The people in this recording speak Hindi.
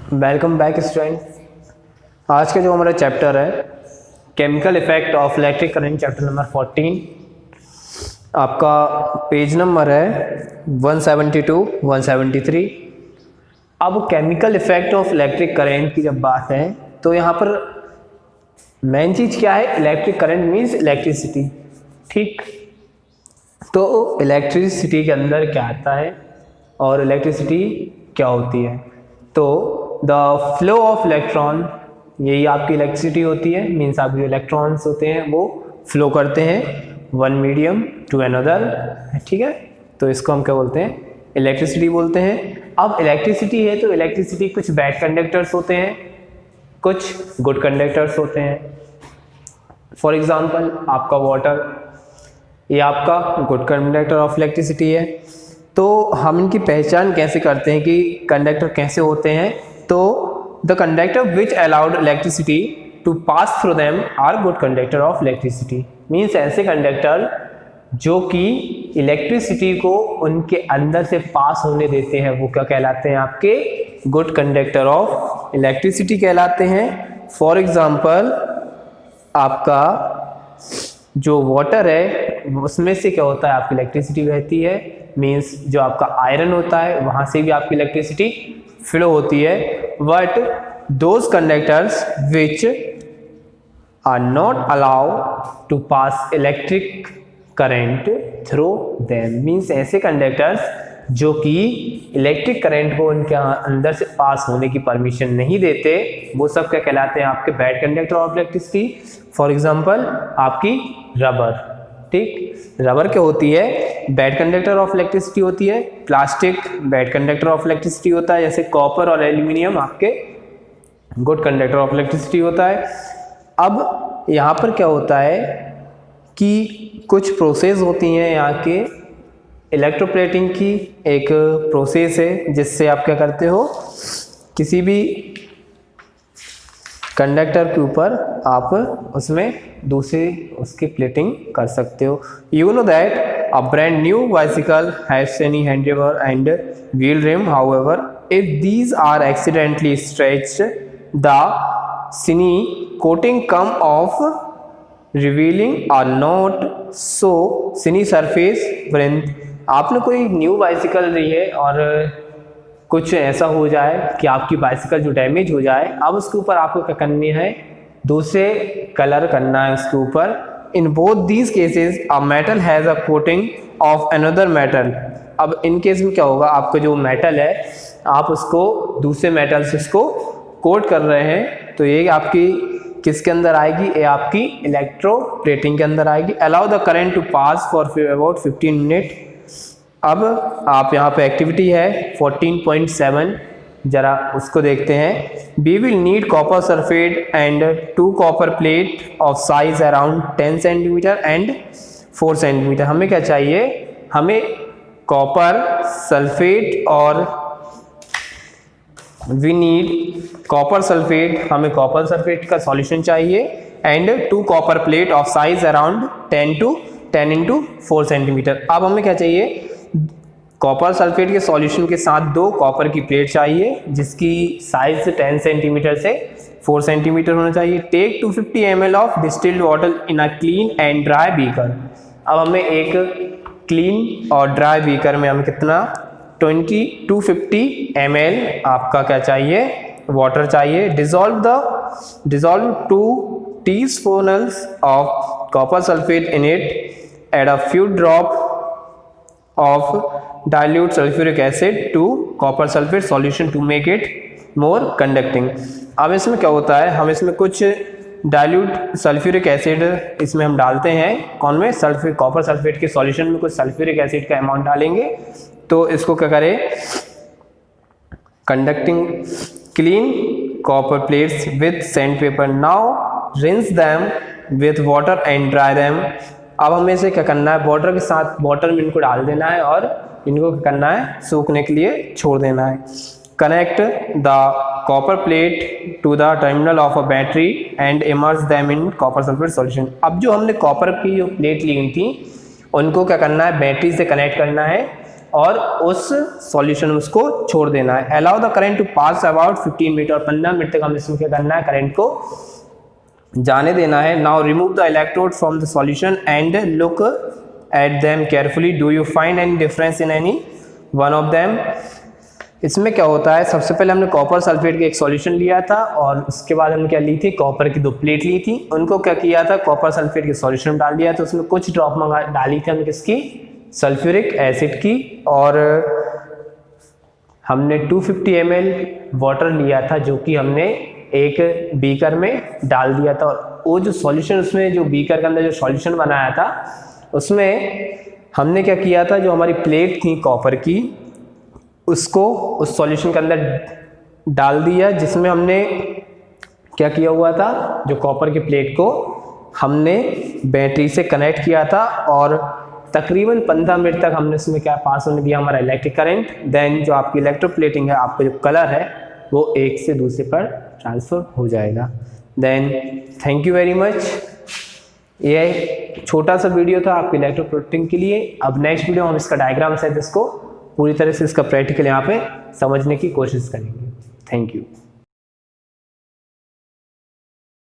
Welcome back student. आज का जो हमारा चैप्टर है chemical effect of electric current, chapter number 14, आपका पेज नंबर है 172 173। अब chemical effect of electric current की जब बात है तो यहाँ पर मेन चीज़ क्या है? Electric current means electricity. ठीक, तो इलेक्ट्रिसिटी के अंदर क्या आता है और इलेक्ट्रिसिटी क्या होती है? तो द फ्लो ऑफ इलेक्ट्रॉन, यही आपकी इलेक्ट्रिसिटी होती है। मीन्स आपके इलेक्ट्रॉन्स होते हैं वो फ्लो करते हैं वन मीडियम टू अनदर। ठीक है, तो इसको हम क्या बोलते हैं? इलेक्ट्रिसिटी बोलते हैं। अब इलेक्ट्रिसिटी है तो इलेक्ट्रिसिटी कुछ बैड कंडक्टर्स होते हैं, कुछ गुड कंडक्टर्स होते हैं। फॉर एग्जाम्पल आपका वाटर, ये आपका गुड कंडक्टर ऑफ इलेक्ट्रिसिटी है। तो हम इनकी पहचान कैसे करते हैं कि कंडक्टर कैसे होते हैं? तो the conductor which allowed electricity to pass through them are good conductor of electricity. Means ऐसे कंडक्टर जो कि इलेक्ट्रिसिटी को उनके अंदर से पास होने देते हैं वो क्या कहलाते हैं? आपके गुड कंडक्टर ऑफ इलेक्ट्रिसिटी कहलाते हैं। फॉर एग्जाम्पल आपका जो वाटर है उसमें से क्या होता है? आपकी इलेक्ट्रिसिटी बहती है। मीन्स जो आपका आयरन होता है वहाँ से भी आपकी इलेक्ट्रिसिटी फ्लो होती है। But those conductors which are not allow to pass electric current through them, means ऐसे कंडक्टर्स जो कि इलेक्ट्रिक करंट को उनके अंदर से पास होने की परमिशन नहीं देते, वो सब क्या कहलाते हैं? आपके bad conductor of electricity. For example आपकी रबर। ठीक, रबर क्या होती है? बैड कंडक्टर ऑफ इलेक्ट्रिसिटी होती है। Plastic bad conductor of electricity होता है। जैसे कॉपर और एल्यूमिनियम आपके गुड कंडक्टर ऑफ इलेक्ट्रिसिटी होता है। अब यहाँ पर क्या होता है कि कुछ प्रोसेस होती हैं यहाँ के इलेक्ट्रोप्लेटिंग की। एक प्रोसेस है जिससे आप क्या करते हो? किसी भी कंडक्टर के ऊपर आप उसमें दूसरी उसकी प्लेटिंग कर सकते हो। You know that a brand new bicycle has any handlebar and wheel rim, however if these are accidentally stretched the shiny coating come off revealing are not so shiny surface व्रिंथ। आपने कोई न्यू बाइसिकल ली है और कुछ ऐसा हो जाए कि आपकी बाइसिकल जो डैमेज हो जाए, अब उसके ऊपर आपको क्या करनी है? दूसरे कलर करना है उसके ऊपर। In both these cases a metal has a coating of another metal. अब इन केस में क्या होगा? आपका जो मेटल है आप उसको दूसरे मेटल से उसको कोट कर रहे हैं, तो ये आपकी किसके अंदर आएगी? ये आपकी इलेक्ट्रोप्लेटिंग के अंदर आएगी। Allow the current to pass for about 15 minute. अब आप यहाँ पे एक्टिविटी है 14.7, जरा उसको देखते हैं। We will need copper sulphate and 2 copper plate of size around 10 centimetre and 4 centimetre. हमें क्या चाहिए? हमें कॉपर सल्फेट और वी नीड कॉपर सल्फेट, हमें कॉपर सल्फेट का सॉल्यूशन चाहिए and 2 copper plate of size around 10 into 4 centimetre. अब हमें क्या चाहिए? कॉपर सल्फेट के सॉल्यूशन के साथ 2 कॉपर की प्लेट चाहिए जिसकी साइज 10 सेंटीमीटर से 4 सेंटीमीटर होना चाहिए। Take 250 ml of distilled water in a clean and dry beaker. अब हमें एक क्लीन और ड्राई बीकर में हमें कितना 250 ml आपका क्या चाहिए? वाटर चाहिए। Dissolve 2 teaspoons of copper sulfate in it. Add a few drops of dilute sulfuric acid to copper sulfate solution to make it more conducting. अब इसमें क्या होता है? हम इसमें कुछ डाइल्यूट सल्फ्यूरिक एसिड इसमें हम डालते हैं। कौन में? कॉपर सल्फेट के सॉल्यूशन में कुछ सल्फ्यूरिक एसिड का अमाउंट डालेंगे तो इसको क्या करें? Conducting clean copper plates with sand paper. Now rinse them with water and dry them. अब हमें इसे क्या करना है? वाटर के साथ वाटर में इनको डाल देना है और इनको क्या करना है? सूखने के लिए छोड़ देना है। Connect the copper plate to the terminal of a battery and immerse them in copper sulphate solution. अब जो हमने कॉपर की जो प्लेट ली थी उनको क्या करना है? बैटरी से कनेक्ट करना है और उस सॉल्यूशन में उसको छोड़ देना है। Allow the current to pass about 15 minute, और 15 मिनट तक हमें इसमें क्या करना है, करंट को जाने देना है। Now remove the electrode from the solution and look at them carefully, do you find any difference in any one of them. इसमें क्या होता है, सबसे पहले हमने कॉपर सल्फेट का एक सॉल्यूशन लिया था और उसके बाद हमने क्या ली थी, कॉपर की 2 प्लेट ली थी, उनको क्या किया था, कॉपर सल्फेट के सॉल्यूशन में डाल दिया, तो उसमें कुछ ड्रॉप डाली थी हमने किसकी, सल्फ्यूरिक एसिड की, और हमने 250 ml वाटर लिया था जो कि हमने एक बीकर में डाल दिया था। और वो जो सॉल्यूशन उसमें, जो बीकर के अंदर जो सॉल्यूशन बनाया था उसमें हमने क्या किया था, जो हमारी प्लेट थी कॉपर की उसको उस सॉल्यूशन के अंदर डाल दिया, जिसमें हमने क्या किया हुआ था, जो कॉपर की प्लेट को हमने बैटरी से कनेक्ट किया था और तकरीबन 15 मिनट तक हमने इसमें क्या पास होने दिया, हमारा इलेक्ट्रिक करंट। देन जो आपकी इलेक्ट्रोप्लेटिंग है, आपका जो कलर है वो एक से दूसरे पर ट्रांसफर हो जाएगा। Then thank you very much. ये छोटा सा वीडियो था आपकी इलेक्ट्रोप्लेटिंग के लिए। अब नेक्स्ट वीडियो हम इसका डायग्राम सहित इसको पूरी तरह से इसका प्रैक्टिकल यहाँ पे समझने की कोशिश करेंगे। Thank you.